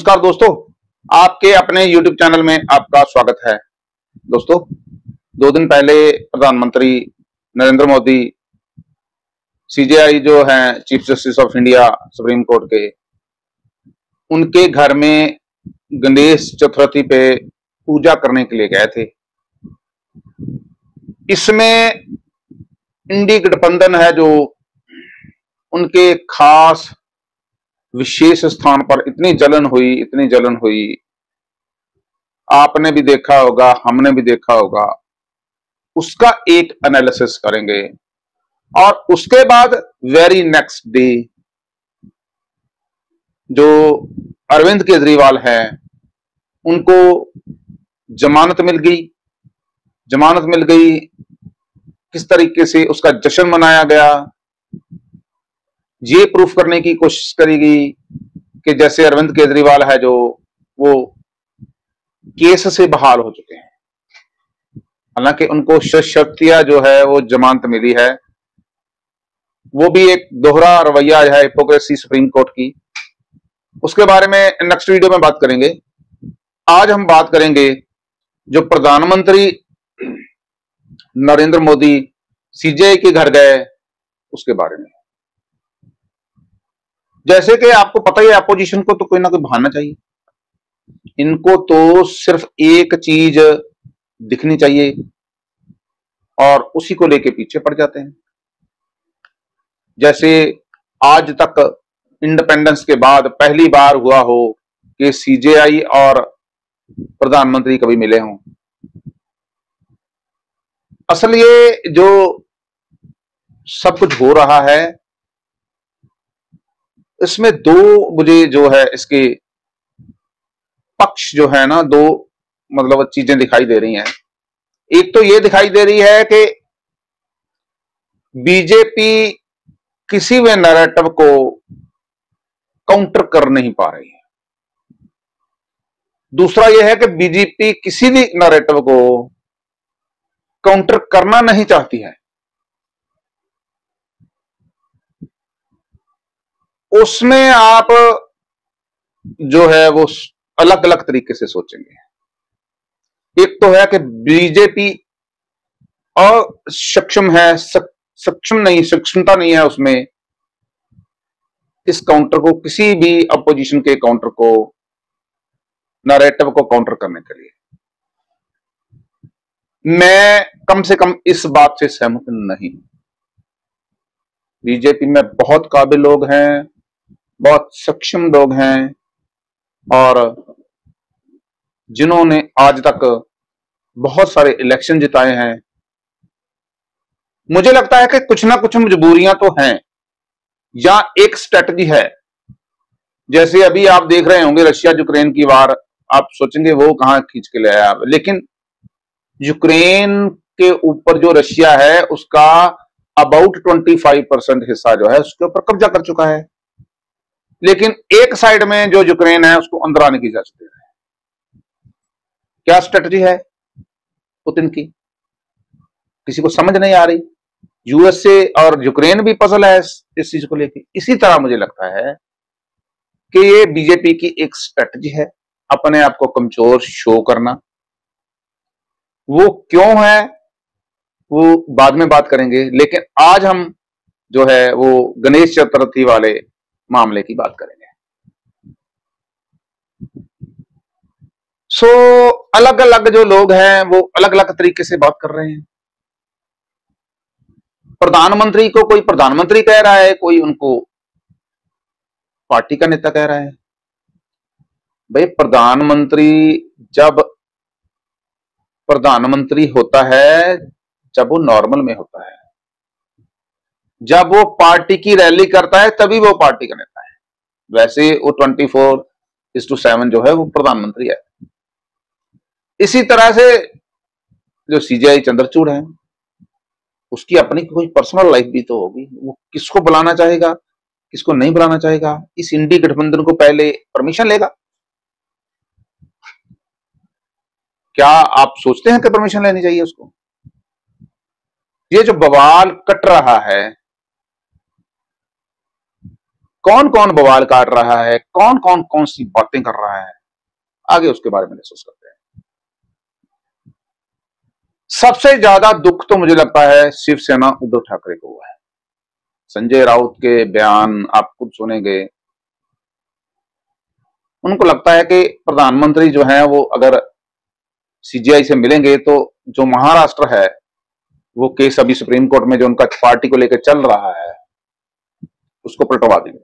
नमस्कार दोस्तों, आपके अपने YouTube चैनल में आपका स्वागत है। दोस्तों, 2 दिन पहले प्रधानमंत्री नरेंद्र मोदी सीजेआई जो हैं chief justice of India supreme court के, उनके घर में गणेश चतुर्थी पे पूजा करने के लिए गए थे। इसमें इंडी गठबंधन है जो उनके खास विशेष स्थान पर इतनी जलन हुई, आपने भी देखा होगा, हमने भी देखा होगा। उसका एक एनालिसिस करेंगे और उसके बाद वेरी नेक्स्ट डे जो अरविंद केजरीवाल है, उनको जमानत मिल गई। किस तरीके से उसका जश्न मनाया गया, ये प्रूफ करने की कोशिश करेगी कि जैसे अरविंद केजरीवाल है जो वो केस से बहाल हो चुके हैं। हालांकि उनको शर्तिया जो है वो जमानत मिली है, वो भी एक दोहरा रवैया है, हिपोक्रेसी सुप्रीम कोर्ट की। उसके बारे में नेक्स्ट वीडियो में बात करेंगे। आज हम बात करेंगे जो प्रधानमंत्री नरेंद्र मोदी सीजेआई के घर गए उसके बारे में। जैसे कि आपको पता ही है, अपोजिशन को तो कोई ना कोई बहाना चाहिए। इनको तो सिर्फ एक चीज दिखनी चाहिए और उसी को लेके पीछे पड़ जाते हैं। जैसे आज तक इंडिपेंडेंस के बाद पहली बार हुआ हो कि सीजेआई और प्रधानमंत्री कभी मिले हों। असल ये जो सब कुछ हो रहा है, इसमें दो मुझे जो है इसके पक्ष जो है ना, दो मतलब चीजें दिखाई दे रही हैं। एक तो ये दिखाई दे रही है कि बीजेपी किसी भी नैरेटिव को काउंटर कर नहीं पा रही है। दूसरा यह है कि बीजेपी किसी भी नैरेटिव को काउंटर करना नहीं चाहती है। उसमें आप जो है वो अलग अलग तरीके से सोचेंगे। एक तो है कि बीजेपी अक्षम है, सक्षमता नहीं है उसमें इस काउंटर को, किसी भी अपोजिशन के काउंटर को, नैरेटिव को काउंटर करने के लिए। मैं कम से कम इस बात से सहमत नहीं हूं। बीजेपी में बहुत काबिल लोग हैं, बहुत सक्षम लोग हैं और जिन्होंने आज तक बहुत सारे इलेक्शन जिताए हैं। मुझे लगता है कि कुछ ना कुछ मजबूरियां तो हैं या एक स्ट्रेटजी है। जैसे अभी आप देख रहे होंगे रशिया यूक्रेन की वार, आप सोचेंगे वो कहां खींच के ले आया, लेकिन यूक्रेन के ऊपर जो रशिया है उसका अबाउट 25% हिस्सा जो है उसके ऊपर कब्जा कर चुका है। लेकिन एक साइड में जो यूक्रेन है उसको अंदर आने की इजाजत दे रहा है। क्या स्ट्रेटजी है पुतिन की, किसी को समझ नहीं आ रही। यूएसए और यूक्रेन भी पजल है इस चीज को लेकर। इसी तरह मुझे लगता है कि ये बीजेपी की एक स्ट्रेटजी है, अपने आप को कमजोर शो करना। वो क्यों है वो बाद में बात करेंगे, लेकिन आज हम जो है वो गणेश चतुर्थी वाले मामले की बात करेंगे। अलग अलग जो लोग हैं वो अलग अलग तरीके से बात कर रहे हैं। प्रधानमंत्री को कोई प्रधानमंत्री कह रहा है, कोई उनको पार्टी का नेता कह रहा है। भाई, प्रधानमंत्री जब प्रधानमंत्री होता है जब वो नॉर्मल में होता है, जब वो पार्टी की रैली करता है तभी वो पार्टी का नेता है। वैसे वो 24/7 जो है वो प्रधानमंत्री है। इसी तरह से जो सीजेआई चंद्रचूड़ है, उसकी अपनी कोई पर्सनल लाइफ भी तो होगी। वो किसको बुलाना चाहेगा, किसको नहीं बुलाना चाहेगा, इस इंडी गठबंधन को पहले परमिशन लेगा। क्या आप सोचते हैं कि परमिशन लेनी चाहिए उसको? ये जो बवाल कट रहा है, कौन कौन बवाल काट रहा है, कौन कौन कौन सी बातें कर रहा है, आगे उसके बारे में डिस्कस करते हैं। सबसे ज्यादा दुख तो मुझे लगता है शिवसेना उद्धव ठाकरे को हुआ है। संजय राउत के बयान आप खुद सुनेंगे, उनको लगता है कि प्रधानमंत्री जो है वो अगर सीजीआई से मिलेंगे तो जो महाराष्ट्र है वो केस अभी सुप्रीम कोर्ट में जो उनका पार्टी को लेकर चल रहा है उसको पलटवा देंगे।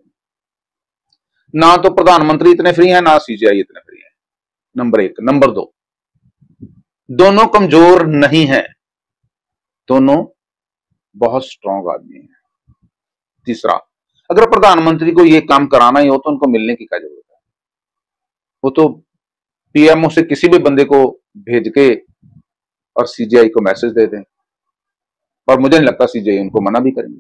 ना तो प्रधानमंत्री इतने फ्री हैं, ना सीजीआई इतने फ्री है, नंबर एक। नंबर दो, दोनों कमजोर नहीं है, दोनों बहुत स्ट्रांग आदमी हैं। तीसरा, अगर प्रधानमंत्री को यह काम कराना ही हो तो उनको मिलने की क्या जरूरत है, वो तो पीएमओ से किसी भी बंदे को भेज के और सीजीआई को मैसेज दे दें, और मुझे नहीं लगता सीजीआई उनको मना भी करेंगे।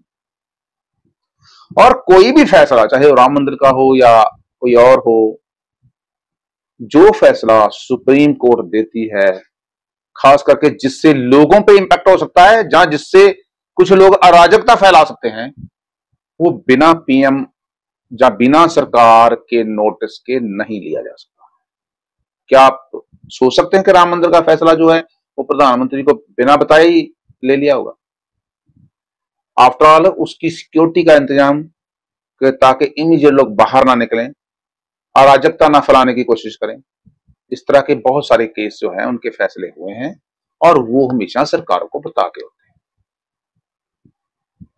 और कोई भी फैसला, चाहे वो राम मंदिर का हो या कोई और हो, जो फैसला सुप्रीम कोर्ट देती है, खास करके जिससे लोगों पे इंपैक्ट हो सकता है, जहां जिससे कुछ लोग अराजकता फैला सकते हैं, वो बिना पीएम या बिना सरकार के नोटिस के नहीं लिया जा सकता। क्या आप सोच सकते हैं कि राम मंदिर का फैसला जो है वो प्रधानमंत्री को बिना बताए ही ले लिया होगा? आफ्टर ऑल उसकी सिक्योरिटी का इंतजाम ताकि इमीडिएट लोग बाहर ना निकलें, अराजकता ना फैलाने की कोशिश करें। इस तरह के बहुत सारे केस जो हैं उनके फैसले हुए हैं और वो हमेशा सरकारों को बता के होते हैं।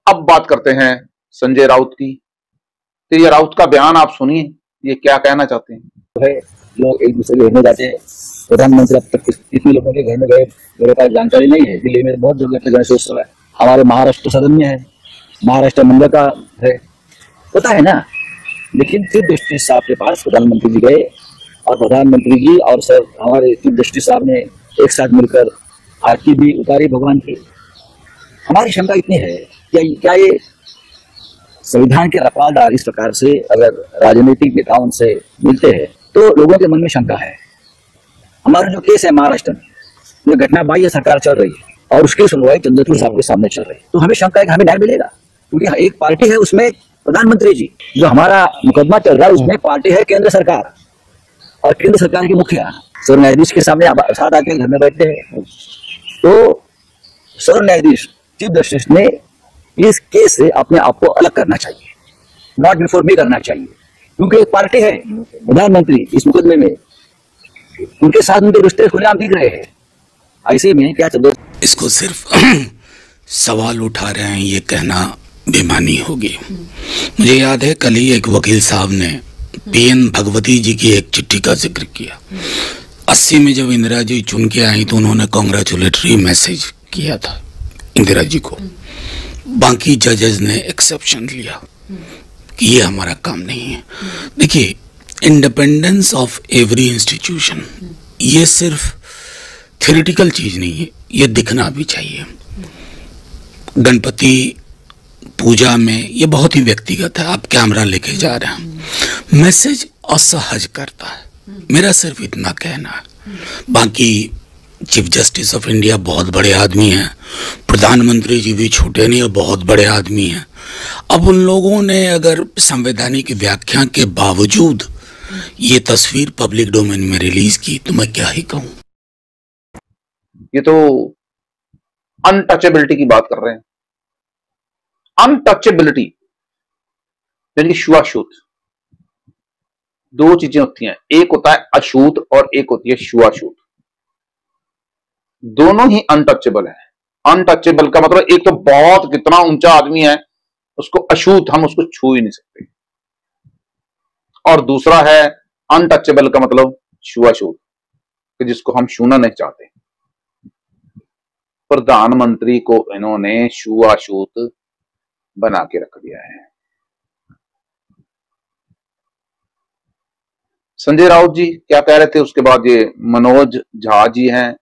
अब बात करते हैं संजय राउत की। तो ये राउत का बयान आप सुनिए, ये क्या कहना चाहते हैं। है लोग एक दूसरे के घर में जाते हैं। प्रधानमंत्री अब तक कितने लोगों के घर में गए मेरे पास जानकारी नहीं है। दिल्ली में बहुत जगह पे गणेशोत्सव है, हमारे महाराष्ट्र सदन में है, महाराष्ट्र मंदिर का है, पता है ना। लेकिन चीफ जस्टिस साहब के पास प्रधानमंत्री जी गए और प्रधानमंत्री जी और सर हमारे चीफ जस्टिस साहब ने एक साथ मिलकर आरती भी उतारी भगवान की। हमारी शंका इतनी है क्या ये संविधान के रखवालदार इस प्रकार से अगर राजनीतिक नेताओं से मिलते हैं तो लोगों के मन में शंका है। हमारा जो केस है महाराष्ट्र में, जो घटना बाह्य सरकार चल रही है और उसकी सुनवाई चंद्रचूड़ साहब के सामने चल रही है, तो हमें शंका है कि हमें न्याय मिलेगा, क्योंकि एक पार्टी है उसमें प्रधानमंत्री जी, जो हमारा मुकदमा चल रहा है उसमें पार्टी है केंद्र सरकार, और केंद्र सरकार के मुखिया सर न्यायाधीश के सामने साथ आके घर में बैठते हैं। तो सर न्यायाधीश चीफ जस्टिस ने इस केस से अपने आप को अलग करना चाहिए, नॉट बिफोर मी करना चाहिए, क्योंकि एक पार्टी है प्रधानमंत्री इस मुकदमे में, उनके साथ उनके रिश्ते खुलेआम दिख रहे हैं। ऐसे में क्या चलो इसको सिर्फ सवाल उठा रहे हैं ये कहना बेमानी होगी। मुझे याद है कल ही एक वकील साहब ने पीएन भगवती जी की एक चिट्ठी का जिक्र किया। 80 में जब इंदिरा जी चुन के आई तो उन्होंने कॉन्ग्रेचुलेटरी मैसेज किया था इंदिरा जी को, बाकी जजेस ने एक्सेप्शन लिया कि ये हमारा काम नहीं है। देखिए, इंडिपेंडेंस ऑफ एवरी इंस्टीट्यूशन ये सिर्फ थ्योरेटिकल चीज नहीं है, ये दिखना भी चाहिए। गणपति पूजा में ये बहुत ही व्यक्तिगत है, आप कैमरा लेके जा रहे हैं, मैसेज असहज करता है। मेरा सिर्फ इतना कहना है। बाकी चीफ जस्टिस ऑफ इंडिया बहुत बड़े आदमी हैं, प्रधानमंत्री जी भी छोटे नहीं और बहुत बड़े आदमी हैं। अब उन लोगों ने अगर संवैधानिक व्याख्या के बावजूद ये तस्वीर पब्लिक डोमेन में रिलीज की तो मैं क्या ही कहूं। ये तो अनटचेबिलिटी की बात कर रहे हैं। अनटचेबिलिटी यानी छुआछूत, दो चीजें होती हैं, एक होता है अछूत और एक होती है छुआछूत। दोनों ही अनटचेबल है। अनटचेबल का मतलब एक तो बहुत कितना ऊंचा आदमी है उसको अछूत, हम उसको छू ही नहीं सकते, और दूसरा है अनटचेबल का मतलब छुआछूत, कि जिसको हम छूना नहीं चाहते। प्रधानमंत्री को इन्होंने छुआछूत बना के रख दिया है। संजय राउत जी क्या कह रहे थे, उसके बाद ये मनोज झा जी हैं,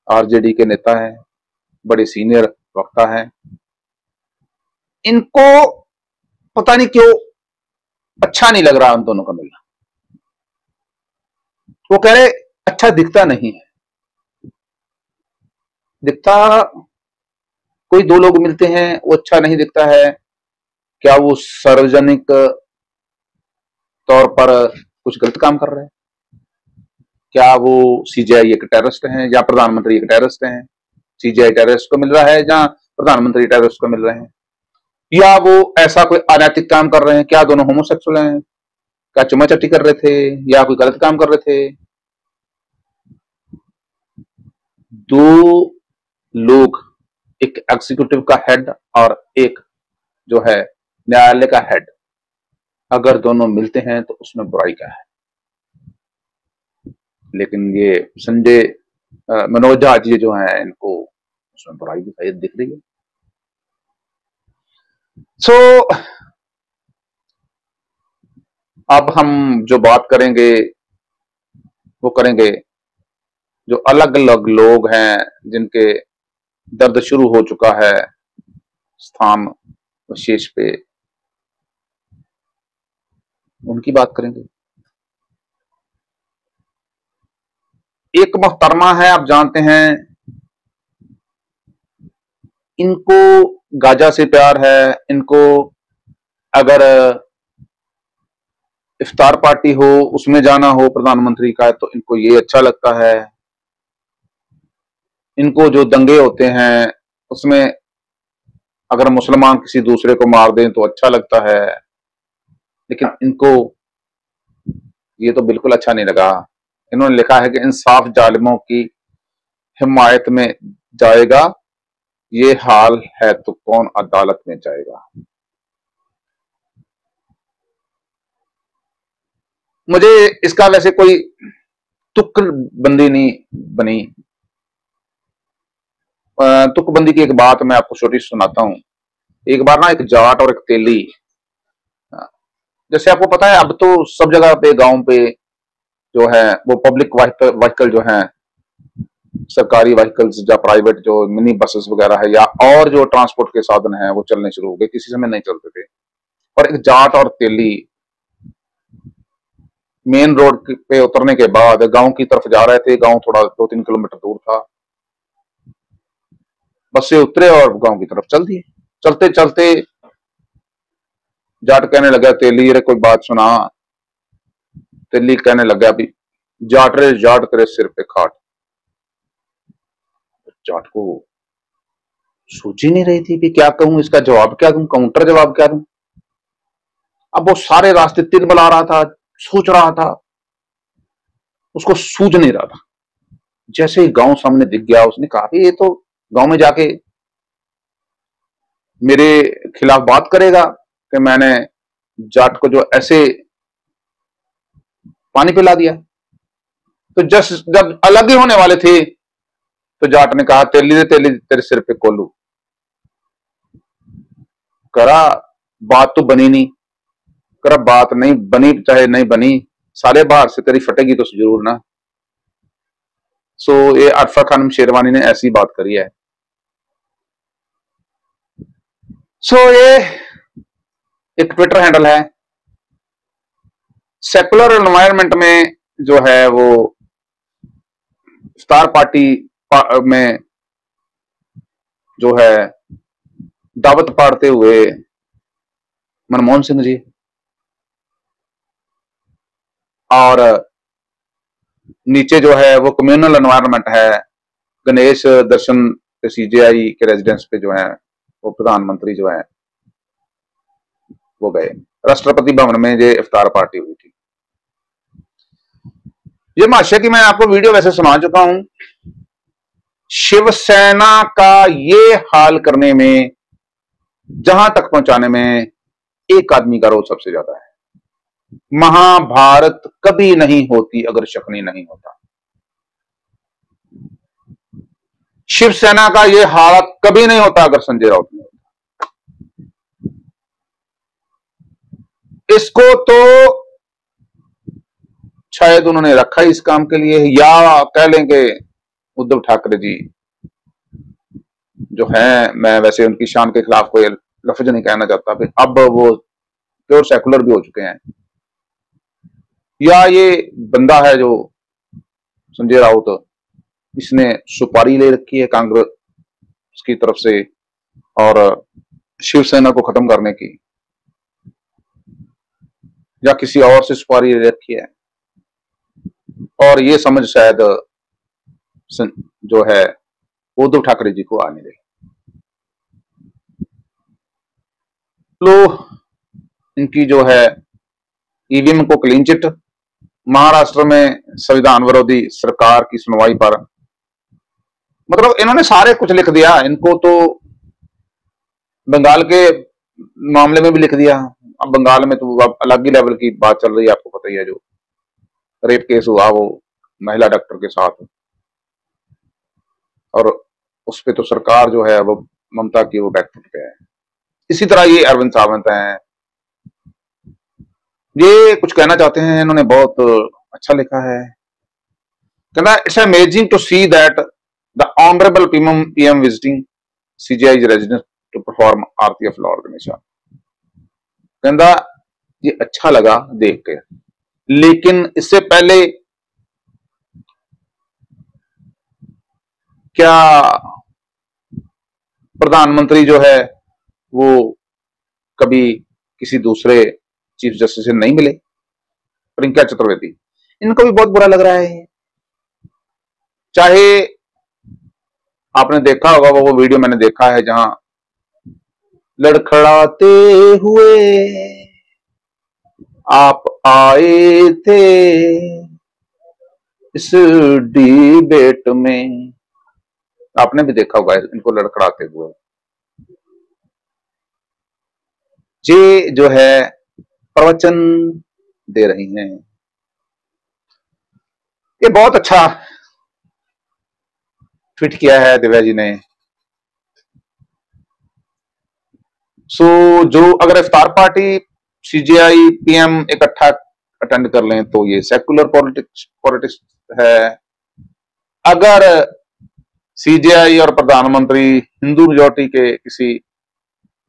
आरजेडी के नेता हैं, बड़े सीनियर वक्ता हैं। इनको पता नहीं क्यों अच्छा नहीं लग रहा उन दोनों का मिलना। वो कह रहे अच्छा दिखता नहीं है, दिखता कोई दो लोग मिलते हैं वो अच्छा नहीं दिखता है क्या? वो सार्वजनिक तौर पर कुछ गलत काम कर रहे हैं? क्या वो सीजेआई एक टेररिस्ट हैं या प्रधानमंत्री एक टेररिस्ट हैं? सीजेआई टेररिस्ट को मिल रहा है या प्रधानमंत्री टेररिस्ट को मिल रहे हैं? या वो ऐसा कोई अनैतिक काम कर रहे हैं? क्या दोनों होमोसेक्सुअल हैं? क्या चुमा चट्टी कर रहे थे या कोई गलत काम कर रहे थे? दो लोग, एक एग्जीक्यूटिव का हेड और एक जो है न्यायालय का हेड, अगर दोनों मिलते हैं तो उसमें बुराई क्या है? लेकिन ये संजय मनोज झा जी जो है, इनको उसमें बुराई दिखाई दिख रही है। सो अब हम जो बात करेंगे वो करेंगे जो अलग अलग लोग हैं जिनके दर्द शुरू हो चुका है स्थान विशेष पे, उनकी बात करेंगे। एक मोहतरमा है, आप जानते हैं, इनको गाजा से प्यार है। इनको अगर इफ्तार पार्टी हो उसमें जाना हो प्रधानमंत्री का तो इनको ये अच्छा लगता है। इनको जो दंगे होते हैं उसमें अगर मुसलमान किसी दूसरे को मार दें तो अच्छा लगता है, लेकिन इनको ये तो बिल्कुल अच्छा नहीं लगा। इन्होंने लिखा है कि इंसाफ जालिमों की हिमायत में जाएगा, ये हाल है तो कौन अदालत में जाएगा। मुझे इसका वैसे कोई तुकबंदी नहीं बनी। तुकबंदी की एक बात मैं आपको छोटी सुनाता हूं। एक बार ना एक जाट और एक तेली, जैसे आपको पता है अब तो सब जगह पे गांव पे जो है वो पब्लिक व्हीकल जो है, सरकारी व्हीकल्स या प्राइवेट जो मिनी बसेस वगैरह है या और जो ट्रांसपोर्ट के साधन हैं वो चलने शुरू हो गए। किसी समय नहीं चलते थे। और एक जाट और तेली मेन रोड पे उतरने के बाद गांव की तरफ जा रहे थे। गांव थोड़ा 2-3 किलोमीटर दूर था। बस से उतरे और गांव की तरफ चल दिए। चलते चलते जाट कहने लगा तेली रे कोई बात सुना। तेली कहने लगा अभी जाट रे जाट तेरे सिर पे खाट। जाट को सूझ ही नहीं रही थी कि क्या कहूं, इसका जवाब क्या दूं, काउंटर जवाब क्या दूं। अब वो सारे रास्ते तीर बना रहा था, सोच रहा था, उसको सूझ नहीं रहा था। जैसे ही गांव सामने दिख गया उसने कहा ये तो गांव में जाके मेरे खिलाफ बात करेगा कि मैंने जाट को जो ऐसे पानी पिला दिया। तो जब अलग ही होने वाले थे तो जाट ने कहा तेली तेरे सिर पे कोलू। करा बात तो बनी नहीं। करा बात नहीं बनी, चाहे नहीं बनी, साले बाहर से तेरी फटेगी तो जरूर ना। सो ये अरफा खान शेरवानी ने ऐसी बात करी है। सो ये एक ट्विटर हैंडल है। सेकुलर एनवायरनमेंट में जो है वो स्टार पार्टी में जो है दावत पाड़ते हुए मनमोहन सिंह जी और नीचे जो है वो कम्युनल एनवायरनमेंट है। गणेश दर्शन सीजेआई के रेजिडेंस पे जो है वो प्रधानमंत्री जो है वो गए। राष्ट्रपति भवन में ये इफ्तार पार्टी हुई थी। ये महाशय की मैं आपको वीडियो वैसे सुना चुका हूं। शिवसेना का ये हाल करने में, जहां तक पहुंचाने में एक आदमी का रोल सबसे ज्यादा है। महाभारत कभी नहीं होती अगर शकुनी नहीं होता। शिवसेना का ये हालत कभी नहीं होता अगर संजय राउत नहीं होता। इसको तो शायद उन्होंने रखा इस काम के लिए, या कह लेंगे उद्धव ठाकरे जी जो है, मैं वैसे उनकी शान के खिलाफ कोई लफ्ज नहीं कहना चाहता, अब वो प्योर सेकुलर भी हो चुके हैं। या ये बंदा है जो संजय राउत, इसने सुपारी ले रखी है कांग्रेस की तरफ से और शिवसेना को खत्म करने की। या किसी और से सुपारी ले रखी है, और ये समझ शायद जो है उद्धव ठाकरे जी को आने दे। लो, इनकी जो है ईवीएम को क्लीन चिट, महाराष्ट्र में संविधान विरोधी सरकार की सुनवाई पर, मतलब इन्होंने सारे कुछ लिख दिया। इनको तो बंगाल के मामले में भी लिख दिया। अब बंगाल में तो अब अलग ही लेवल की बात चल रही है, आपको पता ही है, जो रेप केस हुआ वो महिला डॉक्टर के साथ, और उस पे तो सरकार जो है वो ममता की वो बैकफुट पे है। इसी तरह ये अरविंद सावंत हैं, ये कुछ कहना चाहते हैं, इन्होंने बहुत अच्छा लिखा है। कहना, it's amazing to see that the honourable PM visiting CGI residence to perform aarti of law organisation. कहना ये अच्छा लगा देख के, लेकिन इससे पहले क्या प्रधानमंत्री जो है वो कभी किसी दूसरे चीफ जस्टिस से नहीं मिले? प्रियंका चतुर्वेदी, इनको भी बहुत बुरा लग रहा है। चाहे आपने देखा होगा वो वीडियो, मैंने देखा है, जहां लड़खड़ाते हुए आप आए थे इस डिबेट में, आपने भी देखा होगा इनको लड़खड़ाते हुए। ये जो है प्रवचन दे रही हैं, ये बहुत अच्छा ट्वीट किया है दिव्या जी ने। सो जो अगर इफ्तार पार्टी सीजीआई पीएम इकट्ठा अटेंड कर लें तो ये सेकुलर पॉलिटिक्स है। अगर सीजीआई और प्रधानमंत्री हिंदू मेजॉरिटी के किसी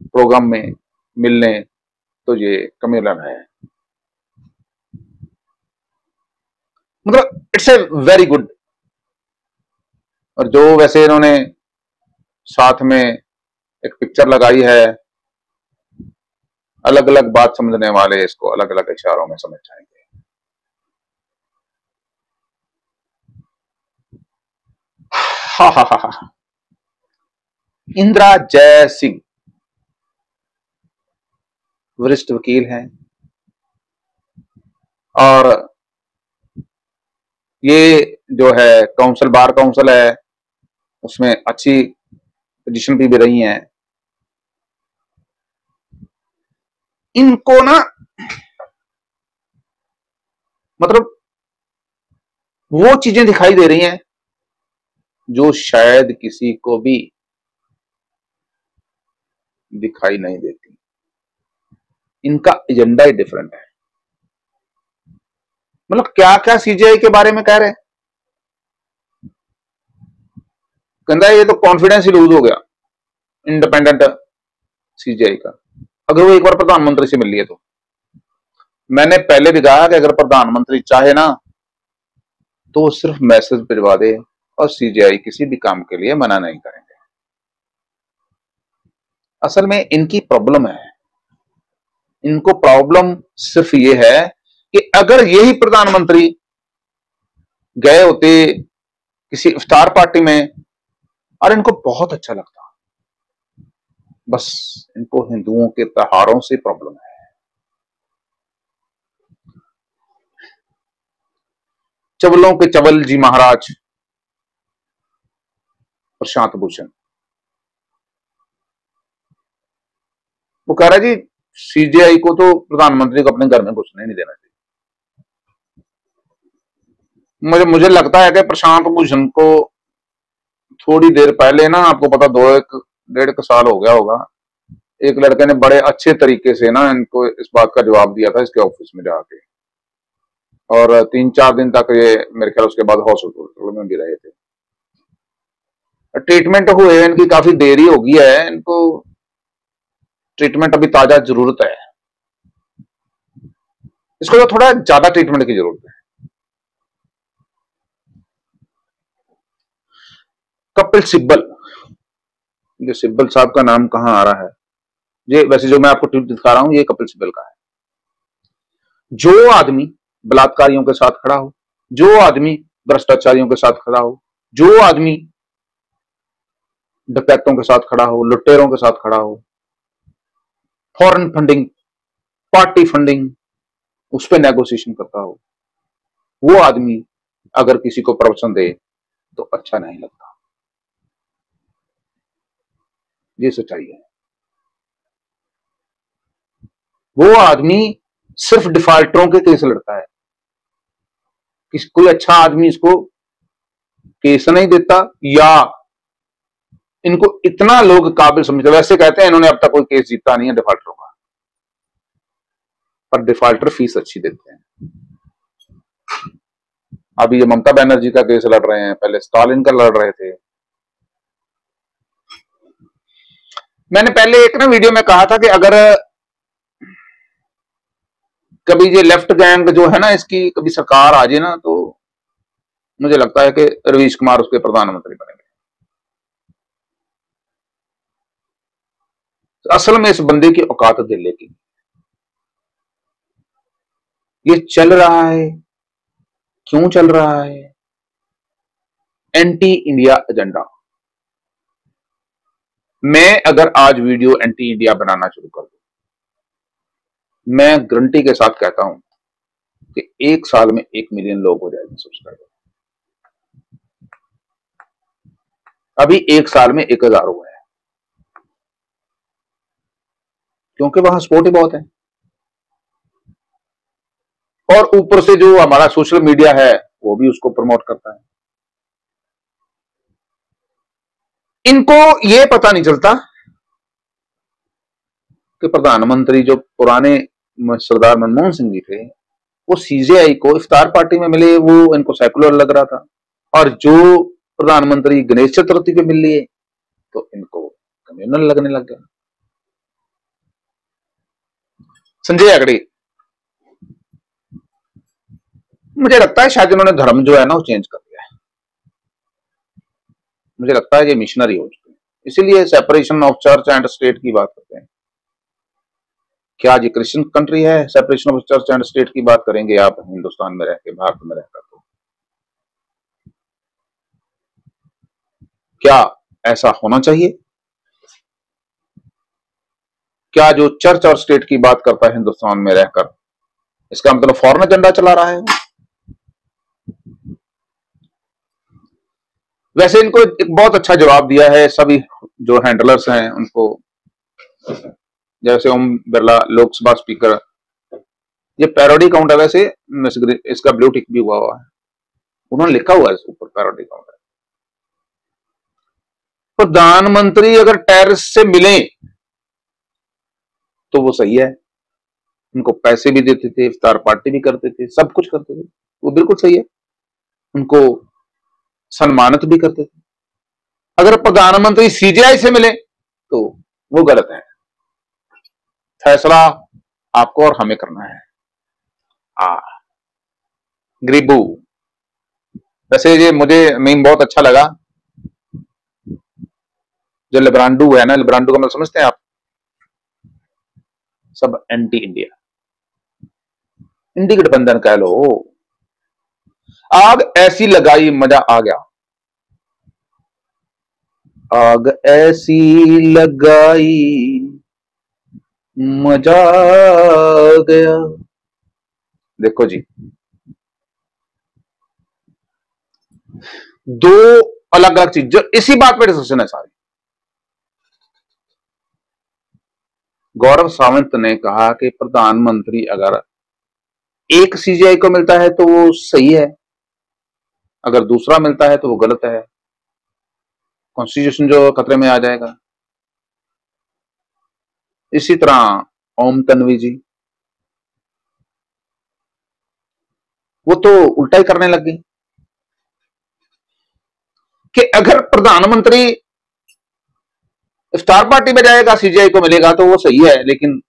प्रोग्राम में मिलने तो ये कम्युनल है। मतलब इट्स ए वेरी गुड। और जो वैसे इन्होंने साथ में एक पिक्चर लगाई है, अलग अलग बात समझने वाले इसको अलग अलग इशारों में समझ जाएंगे। हा हा हा हा। इंदिरा जय सिंह वरिष्ठ वकील हैं, और ये जो है काउंसिल, बार काउंसिल है, उसमें अच्छी पोजीशन पे भी रही हैं। इनको ना मतलब वो चीजें दिखाई दे रही हैं जो शायद किसी को भी दिखाई नहीं देती। इनका एजेंडा ही डिफरेंट है। मतलब क्या क्या सीजीआई के बारे में कह रहे हैं। कहता है ये तो कॉन्फिडेंस ही लूज हो गया इंडिपेंडेंट सीजीआई का, अगर वो एक बार प्रधानमंत्री से मिल लिए तो। मैंने पहले भी कहा कि अगर प्रधानमंत्री चाहे ना तो सिर्फ मैसेज भिजवा दे, और सीजीआई किसी भी काम के लिए मना नहीं करेंगे। असल में इनकी प्रॉब्लम है, इनको प्रॉब्लम सिर्फ ये है कि अगर यही प्रधानमंत्री गए होते किसी इफ्तार पार्टी में और इनको बहुत अच्छा लगता, बस इनको हिंदुओं के त्योहारों से प्रॉब्लम है। चवलों के चवल जी महाराज प्रशांत भूषण, वो कह रहा है जी सीजीआई को तो प्रधानमंत्री को अपने घर में घुसने नहीं देना चाहिए। मुझे लगता है कि प्रशांत भूषण को थोड़ी देर पहले ना, आपको पता 1.5 साल हो गया होगा, एक लड़के ने बड़े अच्छे तरीके से ना इनको इस बात का जवाब दिया था इसके ऑफिस में जाके, और 3-4 दिन तक ये मेरे ख्याल उसके बाद हॉस्पिटल में भी रहे थे। ट्रीटमेंट हुए इनकी काफी देरी हो गई है, इनको ट्रीटमेंट अभी ताजा जरूरत है, इसको तो थोड़ा ज्यादा ट्रीटमेंट की जरूरत है। कपिल सिब्बल, ये सिब्बल साहब का नाम कहां आ रहा है, ये वैसे जो मैं आपको ट्वीट दिखा रहा हूं ये कपिल सिब्बल का है। जो आदमी बलात्कारियों के साथ खड़ा हो, जो आदमी भ्रष्टाचारियों के साथ खड़ा हो, जो आदमी डकैतों के साथ खड़ा हो, लुटेरों के साथ खड़ा हो, फॉरेन फंडिंग, पार्टी फंडिंग, उस पर नेगोशिएशन करता हो, वो आदमी अगर किसी को प्रवचन दे तो अच्छा नहीं लगता। ये सच्चाई है। वो आदमी सिर्फ डिफॉल्टरों के केस लड़ता है, किसी कोई अच्छा आदमी इसको केस नहीं देता, या इनको इतना लोग काबिल समझते। वैसे कहते हैं इन्होंने अब तक कोई केस जीता नहीं है डिफॉल्टरों का, पर डिफॉल्टर फीस अच्छी देते हैं। अभी ये ममता बनर्जी का केस लड़ रहे हैं, पहले स्टालिन का लड़ रहे थे। मैंने पहले एक ना वीडियो में कहा था कि अगर कभी ये लेफ्ट गैंग जो है ना, इसकी कभी सरकार आ जाए ना, तो मुझे लगता है कि रवीश कुमार उसके प्रधानमंत्री बनेंगे। असल में इस बंदे की औकात दिल्ली की, ये चल रहा है, क्यों चल रहा है? Anti India agenda. मैं अगर आज वीडियो एंटी इंडिया बनाना शुरू कर दूं, मैं गारंटी के साथ कहता हूं कि 1 साल में 1 मिलियन लोग हो जाएंगे सब्सक्राइबर। अभी 1 साल में 1000 हुए हैं, क्योंकि वहां सपोर्ट ही बहुत है। और ऊपर से जो हमारा सोशल मीडिया है वो भी उसको प्रमोट करता है। इनको ये पता नहीं चलता कि प्रधानमंत्री जो पुराने सरदार मनमोहन सिंह जी थे, वो सीजेआई को इफ्तार पार्टी में मिले, वो इनको सेकुलर लग रहा था, और जो प्रधानमंत्री गणेश चतुर्थी पे मिल लिए तो इनको कम्युनल लगने लग गया। संजय अगड़ी, मुझे लगता है शायद उन्होंने धर्म जो है ना वो चेंज कर दिया है। मुझे लगता है ये मिशनरी हो चुके हैं, इसीलिए separation of church and state की बात करते हैं। क्या ये क्रिश्चियन कंट्री है? Separation of church and state की बात करेंगे आप हिंदुस्तान में रहकर, भारत में रहकर, तो क्या ऐसा होना चाहिए? क्या जो चर्च और स्टेट की बात करता है हिंदुस्तान में रहकर, इसका मतलब फॉरेन एजेंडा चला रहा है? वैसे इनको एक बहुत अच्छा जवाब दिया है सभी जो हैंडलर्स हैं उनको, जैसे ओम बिरला लोकसभा स्पीकर, ये पैरोडी अकाउंट है वैसे, इसका ब्लू टिक भी हुआ है, उन्होंने लिखा हुआ है इसके ऊपर पैरोडी अकाउंट है। प्रधानमंत्री अगर टेररिस्ट से मिले तो वो सही है, उनको पैसे भी देते थे, इफ्तार पार्टी भी करते थे, सब कुछ करते थे, वो बिल्कुल सही है, उनको सम्मानित भी करते थे। अगर प्रधानमंत्री सीजीआई से मिले तो वो गलत है। फैसला आपको और हमें करना है। गरीबू, वैसे ये मुझे मीम बहुत अच्छा लगा, जो लिब्रांडू है ना, लिब्रांडू का मतलब समझते हैं आप? सब एंटी इंडिया, इंडी गठबंधन कह लो। आग ऐसी लगाई मजा आ गया, आग ऐसी लगाई मजा आ गया। देखो जी, दो अलग अलग चीज जो इसी बात पे डिस्कशन है सारी। गौरव सावंत ने कहा कि प्रधानमंत्री अगर एक सीजीआई को मिलता है तो वो सही है, अगर दूसरा मिलता है तो वो गलत है, कॉन्स्टिट्यूशन जो खतरे में आ जाएगा। इसी तरह ओम तन्वी जी, वो तो उल्टा ही करने लग गई कि अगर प्रधानमंत्री इफ्तार पार्टी में जाएगा सीजीआई को मिलेगा तो वो सही है, लेकिन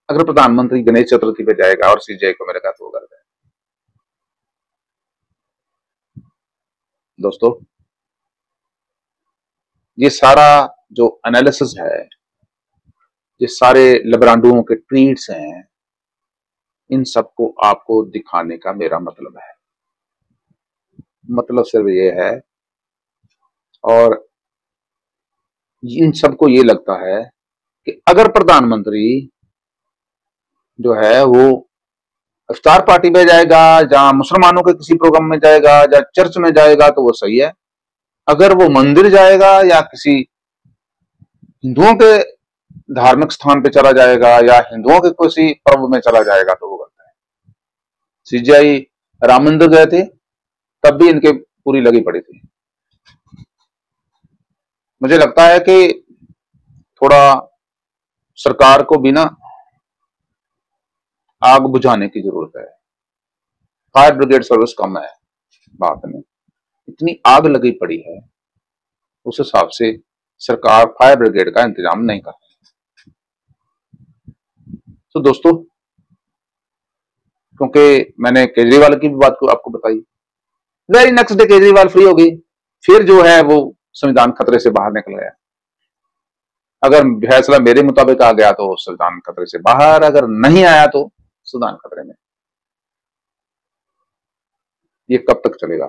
अगर प्रधानमंत्री गणेश चतुर्थी पे जाएगा और सीजीआई को मिलेगा तो वो गलत है। दोस्तों, ये सारा जो एनालिसिस है, ये सारे लिब्रांडुओं के ट्वीट्स हैं, इन सबको आपको दिखाने का मेरा मतलब है। मतलब सिर्फ ये है, और इन सबको ये लगता है कि अगर प्रधानमंत्री जो है वो इफ्तार पार्टी में जाएगा, जहां मुसलमानों के किसी प्रोग्राम में जाएगा, या चर्च में जाएगा तो वो सही है। अगर वो मंदिर जाएगा या किसी हिंदुओं के धार्मिक स्थान पे चला जाएगा या हिंदुओं के किसी पर्व में चला जाएगा तो वो गलत है। सीजीआई राम मंदिर गए थे, तब भी इनके पूरी लगी पड़ी थी। मुझे लगता है कि थोड़ा सरकार को भी ना आग बुझाने की जरूरत है। फायर ब्रिगेड सर्विस कम है बात में, इतनी आग लगी पड़ी है, उस हिसाब से सरकार फायर ब्रिगेड का इंतजाम नहीं कर रही। तो दोस्तों, क्योंकि मैंने केजरीवाल की भी बात को आपको बताई, very next day Kejriwal free हो गई, फिर जो है वो संविधान खतरे से बाहर निकल गया। अगर फैसला मेरे मुताबिक आ गया तो संविधान खतरे से बाहर, अगर नहीं आया तो संविधान खतरे में। ये कब तक चलेगा?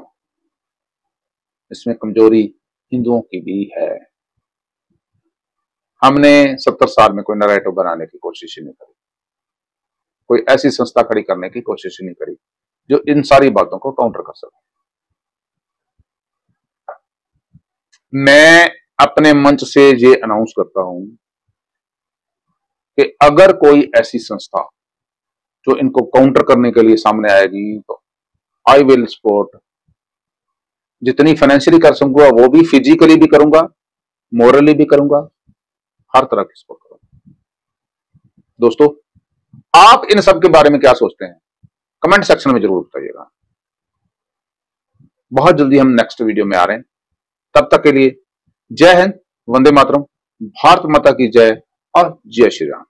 इसमें कमजोरी हिंदुओं की भी है। हमने 70 साल में कोई नैरेटिव बनाने की कोशिश ही नहीं करी, कोई ऐसी संस्था खड़ी करने की कोशिश ही नहीं करी जो इन सारी बातों को काउंटर कर सके। मैं अपने मंच से ये अनाउंस करता हूं कि अगर कोई ऐसी संस्था जो इनको काउंटर करने के लिए सामने आएगी तो आई विल सपोर्ट। जितनी फाइनेंशियली कर सकूंगा वो भी, फिजिकली भी करूंगा, मोरली भी करूंगा, हर तरह की सपोर्ट करूंगा। दोस्तों, आप इन सब के बारे में क्या सोचते हैं? कमेंट सेक्शन में जरूर बताइएगा। बहुत जल्दी हम नेक्स्ट वीडियो में आ रहे हैं, तब तक के लिए जय हिंद, वंदे मातरम, भारत माता की जय और जय श्री राम।